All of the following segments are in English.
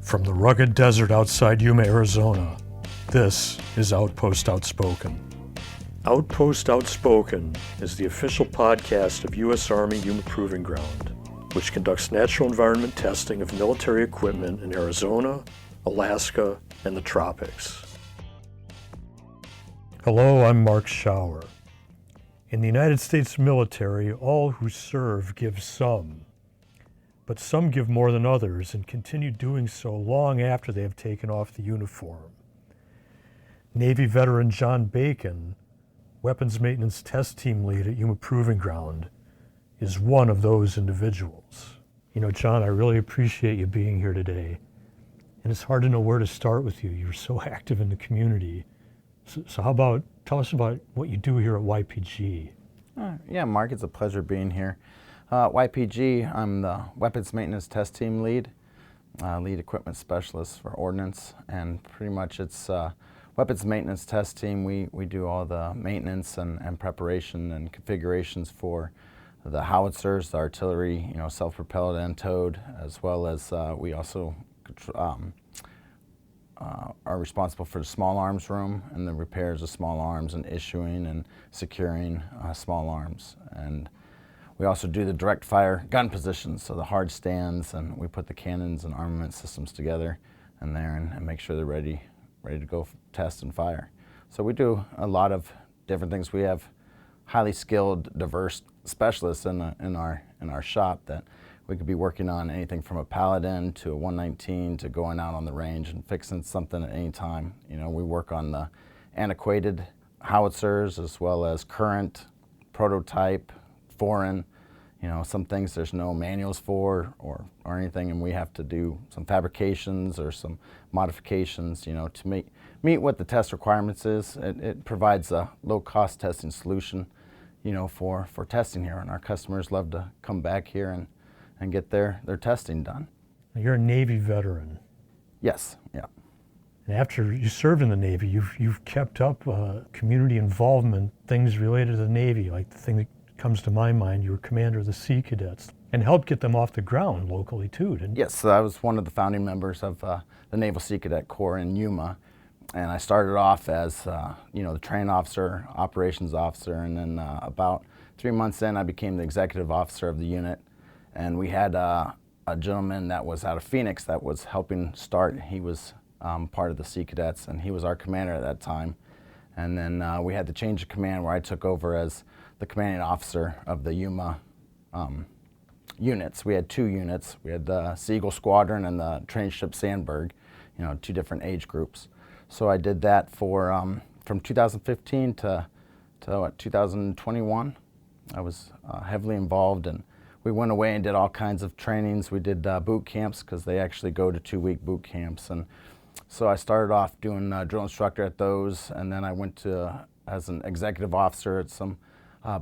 From the rugged desert outside Yuma, Arizona, this is Outpost Outspoken. Outpost Outspoken is the official podcast of U.S. Army Yuma Proving Ground, which conducts natural environment testing of military equipment in Arizona, Alaska, and the tropics. Hello, I'm Mark Schauer. In the United States military, all who serve give some, but some give more than others and continue doing so long after they have taken off the uniform. Navy veteran John Bacon, Weapons Maintenance Test Team Lead at Yuma Proving Ground, is one of those individuals. You know, John, I really appreciate you being here today. And it's hard to know where to start with you. You're so active in the community. So how about, tell us about what you do here at YPG. Yeah, Mark, it's a pleasure being here. YPG, I'm the Weapons Maintenance Test Team Lead, Lead Equipment Specialist for Ordnance, and pretty much it's Weapons Maintenance Test Team. We do all the maintenance and preparation and configurations for the howitzers, the artillery, self-propelled and towed, as well as we also are responsible for the small arms room and the repairs of small arms and issuing and securing small arms. And we also do the direct fire gun positions, so the hard stands, and we put the cannons and armament systems together in there and make sure they're ready to go test and fire. So we do a lot of different things. We have highly skilled, diverse specialists in our shop that we could be working on anything from a Paladin to a 119 to going out on the range and fixing something at any time. We work on the antiquated howitzers as well as current, prototype, foreign. Some things there's no manuals for or anything, and we have to do some fabrications or some modifications, to meet what the test requirements is. It provides a low-cost testing solution, for testing here, and our customers love to come back here and get their testing done. You're a Navy veteran. Yes, yeah. And after you served in the Navy, you've kept up community involvement, things related to the Navy, like the thing that comes to my mind, you were commander of the Sea Cadets, and helped get them off the ground locally too, didn't you? Yes, so I was one of the founding members of the Naval Sea Cadet Corps in Yuma, and I started off as the training officer, operations officer, and then about 3 months in, I became the executive officer of the unit. And we had a gentleman that was out of Phoenix that was helping start. He was part of the Sea Cadets, and he was our commander at that time. And then we had the change of command where I took over as the commanding officer of the Yuma units. We had 2 units. We had the Seagull Squadron and the training ship Sandberg, 2 different age groups. So I did that for from 2015 to 2021. I was heavily involved, and we went away and did all kinds of trainings. We did boot camps because they actually go to 2-week boot camps. And so I started off doing drill instructor at those, and then I went to as an executive officer at some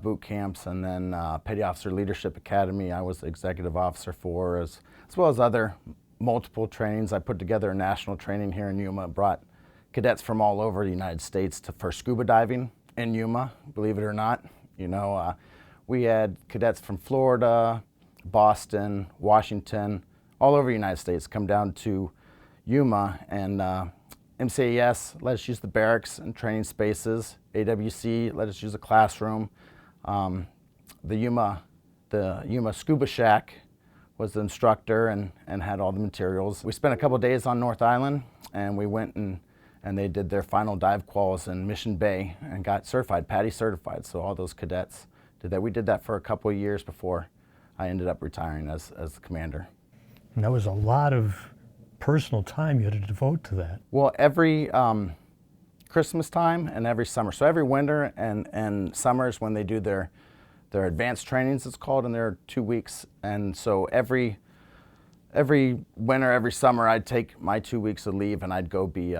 boot camps, and then Petty Officer Leadership Academy I was the executive officer for, as well as other multiple trainings. I put together a national training here in Yuma, brought cadets from all over the United States for scuba diving in Yuma, believe it or not. We had cadets from Florida, Boston, Washington, all over the United States come down to Yuma, and MCAS let us use the barracks and training spaces. AWC let us use the classroom. The Yuma Scuba Shack was the instructor and had all the materials. We spent a couple days on North Island, and we went and they did their final dive quals in Mission Bay and got certified, PADI certified. So all those cadets did that. We did that for a couple of years before I ended up retiring as the commander. And that was a lot of personal time you had to devote to that. Well, every Christmas time and every summer. So every winter and summers when they do their advanced trainings, it's called, and they're 2 weeks. And so every winter, every summer, I'd take my 2 weeks of leave and I'd go be,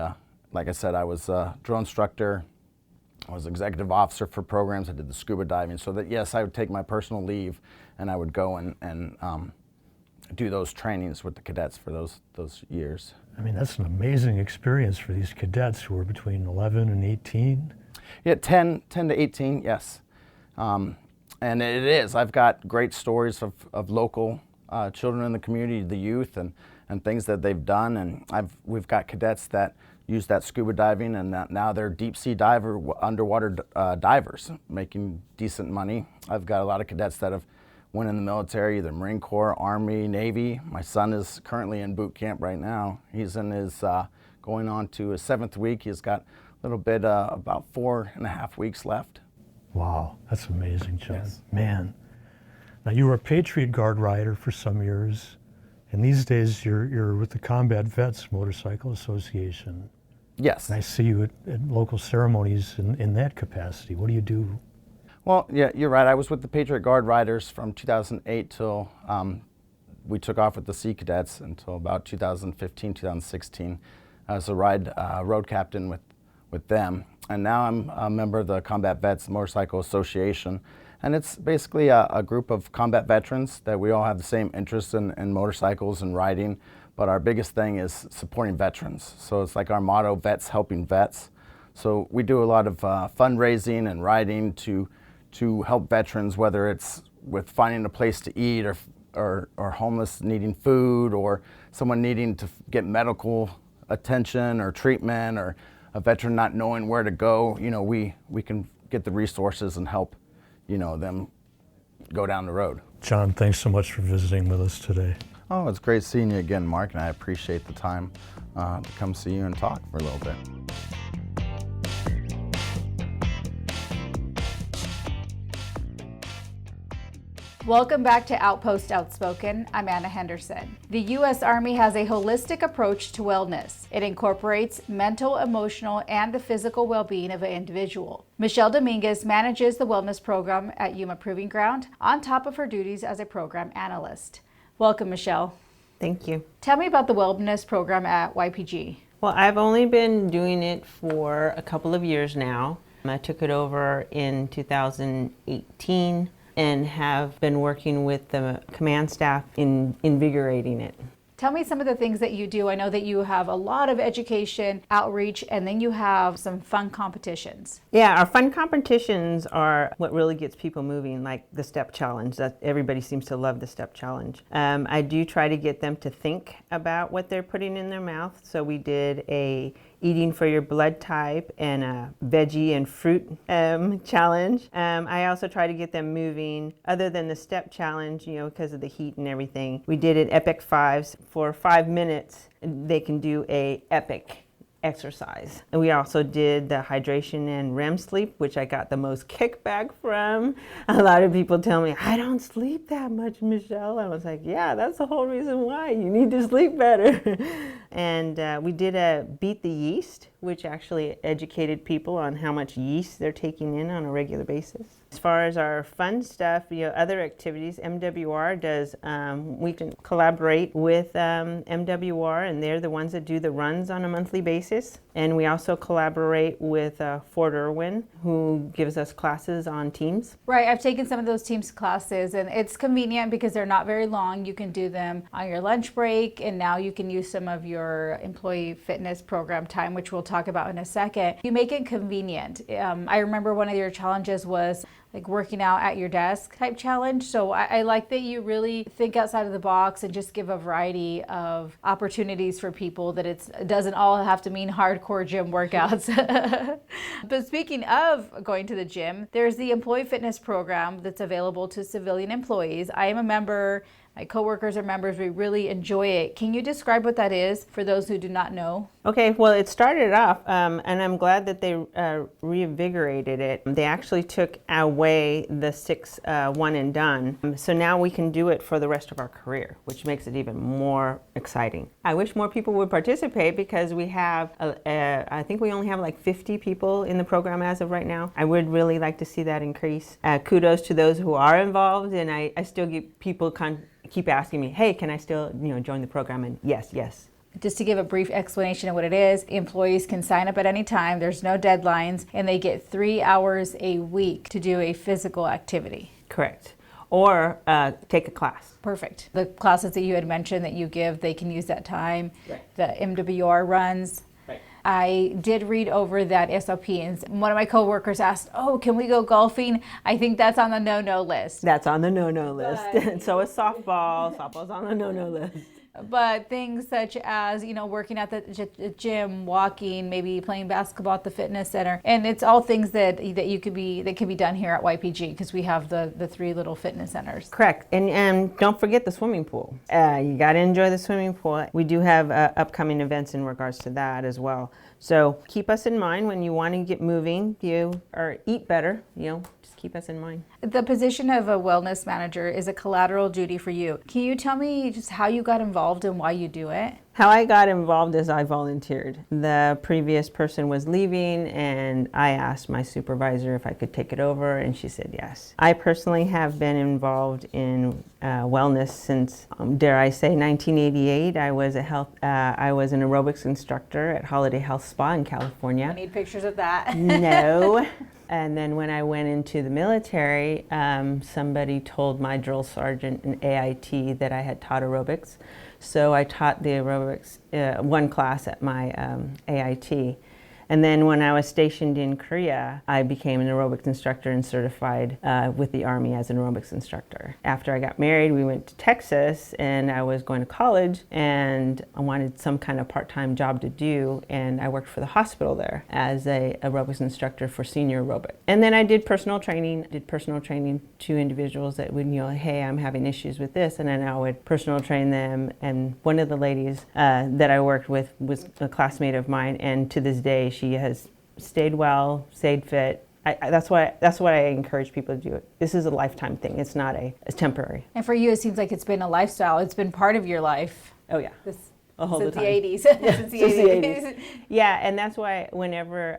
like I said, I was a drill instructor. I was executive officer for programs. I did the scuba diving. So that, yes, I would take my personal leave and I would go and do those trainings with the cadets for those years. I mean, that's an amazing experience for these cadets who are between 11 and 18. Yeah, 10 to 18, yes. And it is. I've got great stories of local children in the community, the youth, and and things that they've done. And we've got cadets that use that scuba diving, and now they're deep sea underwater divers, making decent money. I've got a lot of cadets that have went in the military, either Marine Corps, Army, Navy. My son is currently in boot camp right now. He's in his going on to his 7th week. He's got a little bit, about 4.5 weeks left. Wow, that's amazing, John. Yes. Man. Now, you were a Patriot Guard rider for some years, and these days you're with the Combat Vets Motorcycle Association. Yes. And I see you at local ceremonies in that capacity. What do you do? Well, yeah, you're right. I was with the Patriot Guard Riders from 2008 till we took off with the Sea Cadets until about 2015, 2016. I was a road captain with them. And now I'm a member of the Combat Vets Motorcycle Association. And it's basically a group of combat veterans that we all have the same interests in motorcycles and riding. But our biggest thing is supporting veterans. So it's like our motto, vets helping vets. So we do a lot of fundraising and riding to help veterans, whether it's with finding a place to eat or homeless needing food, or someone needing to get medical attention or treatment, or a veteran not knowing where to go. You know, we can get the resources and help, you know, them go down the road. John, thanks so much for visiting with us today. Oh, it's great seeing you again, Mark, and I appreciate the time to come see you and talk for a little bit. Welcome back to Outpost Outspoken. I'm Ana Henderson. The U.S. Army has a holistic approach to wellness. It incorporates mental, emotional, and the physical well-being of an individual. Michele Dominguez manages the wellness program at Yuma Proving Ground on top of her duties as a program analyst. Welcome, Michele. Thank you. Tell me about the wellness program at YPG. Well, I've only been doing it for a couple of years now. I took it over in 2018 and have been working with the command staff in invigorating it. Tell me some of the things that you do. I know that you have a lot of education, outreach, and then you have some fun competitions. Yeah, our fun competitions are what really gets people moving, like the step challenge. That everybody seems to love the step challenge. I do try to get them to think about what they're putting in their mouth. So we did a eating for your blood type and a veggie and fruit challenge. I also try to get them moving other than the step challenge, you know, because of the heat and everything. We did an epic 5s for 5 minutes. They can do a epic exercise. And we also did the hydration and REM sleep, which I got the most kickback from. A lot of people tell me, I don't sleep that much, Michele. I was like, yeah, that's the whole reason why. You need to sleep better. And we did a Beat the Yeast, which actually educated people on how much yeast they're taking in on a regular basis. As far as our fun stuff, you know, other activities, MWR does, we can collaborate with MWR, and they're the ones that do the runs on a monthly basis. And we also collaborate with Fort Irwin, who gives us classes on Teams. Right, I've taken some of those Teams classes, and it's convenient because they're not very long. You can do them on your lunch break, and now you can use some of your employee fitness program time, which we'll talk about in a second. You make it convenient. I remember one of your challenges was like working out at your desk type challenge. So I like that you really think outside of the box and just give a variety of opportunities for people, that it doesn't all have to mean hardcore gym workouts. But speaking of going to the gym, there's the employee fitness program that's available to civilian employees. I am a member. My coworkers are members. We really enjoy it. Can you describe what that is for those who do not know? Okay, well, it started off, and I'm glad that they reinvigorated it. They actually took away the 6 one and done. So now we can do it for the rest of our career, which makes it even more exciting. I wish more people would participate because we have, I think we only have like 50 people in the program as of right now. I would really like to see that increase. Kudos to those who are involved, and I still get people keep asking me, hey, can I still join the program? And yes. Just to give a brief explanation of what it is, employees can sign up at any time, there's no deadlines, and they get 3 hours a week to do a physical activity. Correct. Or take a class. Perfect. The classes that you had mentioned that you give, they can use that time. Right. The MWR runs. Right. I did read over that SOP, and one of my coworkers asked, oh, can we go golfing? I think that's on the no-no list. That's on the no-no list. So is softball. Softball's on the no-no list. But things such as, working at the gym, walking, maybe playing basketball at the fitness center. And it's all things that can be done here at YPG because we have the 3 little fitness centers. Correct. And don't forget the swimming pool. You got to enjoy the swimming pool. We do have upcoming events in regards to that as well. So keep us in mind when you want to get moving, or eat better, just keep us in mind. The position of a wellness manager is a collateral duty for you. Can you tell me just how you got involved and why you do it? How I got involved is I volunteered. The previous person was leaving and I asked my supervisor if I could take it over and she said yes. I personally have been involved in wellness since, dare I say, 1988. I was an aerobics instructor at Holiday Health Spa in California. I need pictures of that. No. And then when I went into the military, somebody told my drill sergeant in AIT that I had taught aerobics. So I taught the aerobics, one class at my AIT. And then when I was stationed in Korea, I became an aerobics instructor and certified with the Army as an aerobics instructor. After I got married, we went to Texas and I was going to college and I wanted some kind of part-time job to do, and I worked for the hospital there as a aerobics instructor for senior aerobic. And then I did personal training to individuals that would, hey, I'm having issues with this, and then I would personal train them. And one of the ladies that I worked with was a classmate of mine, and to this day, she has stayed well, stayed fit. That's what I encourage people to do. It. This is a lifetime thing. It's not it's temporary. And for you, it seems like it's been a lifestyle. It's been part of your life. Oh yeah, all the time. Since the 80s. Yeah, since the 80s. Yeah, and that's why whenever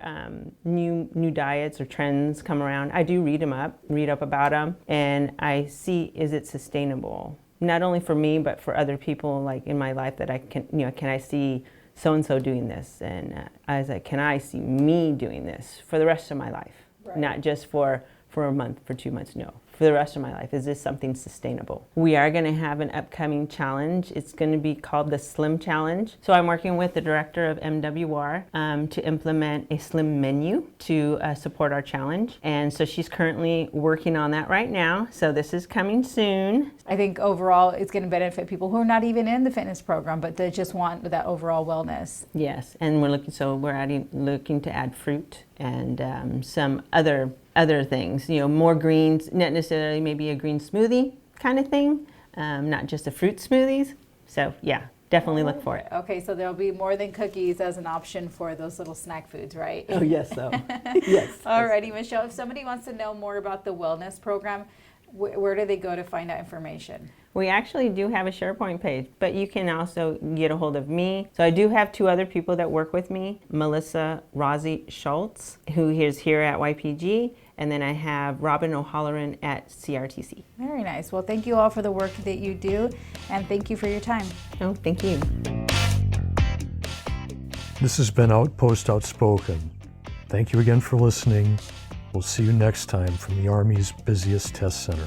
new diets or trends come around, I do read up about them, and I see, is it sustainable? Not only for me, but for other people like in my life that I can I see so-and-so doing this, and I was like, can I see me doing this for the rest of my life? Right. Not just for a month, for 2 months, no. For the rest of my life, is this something sustainable? We are gonna have an upcoming challenge. It's gonna be called the Slim Challenge. So I'm working with the director of MWR to implement a slim menu to support our challenge. And so she's currently working on that right now. So this is coming soon. I think overall it's gonna benefit people who are not even in the fitness program, but they just want that overall wellness. Yes, and we're looking to add fruit and some other things, more greens, not necessarily maybe a green smoothie kind of thing, not just a fruit smoothies. So yeah, definitely look for it. Okay, so there'll be more than cookies as an option for those little snack foods, right? Oh yes, so yes. Alrighty, Michelle, if somebody wants to know more about the wellness program, where do they go to find out information? We actually do have a SharePoint page, but you can also get a hold of me. So I do have 2 other people that work with me, Melissa Rozzi Schultz, who is here at YPG, and then I have Robin O'Halloran at CRTC. Very nice. Well, thank you all for the work that you do, and thank you for your time. Oh, thank you. This has been Outpost Outspoken. Thank you again for listening. We'll see you next time from the Army's busiest test center.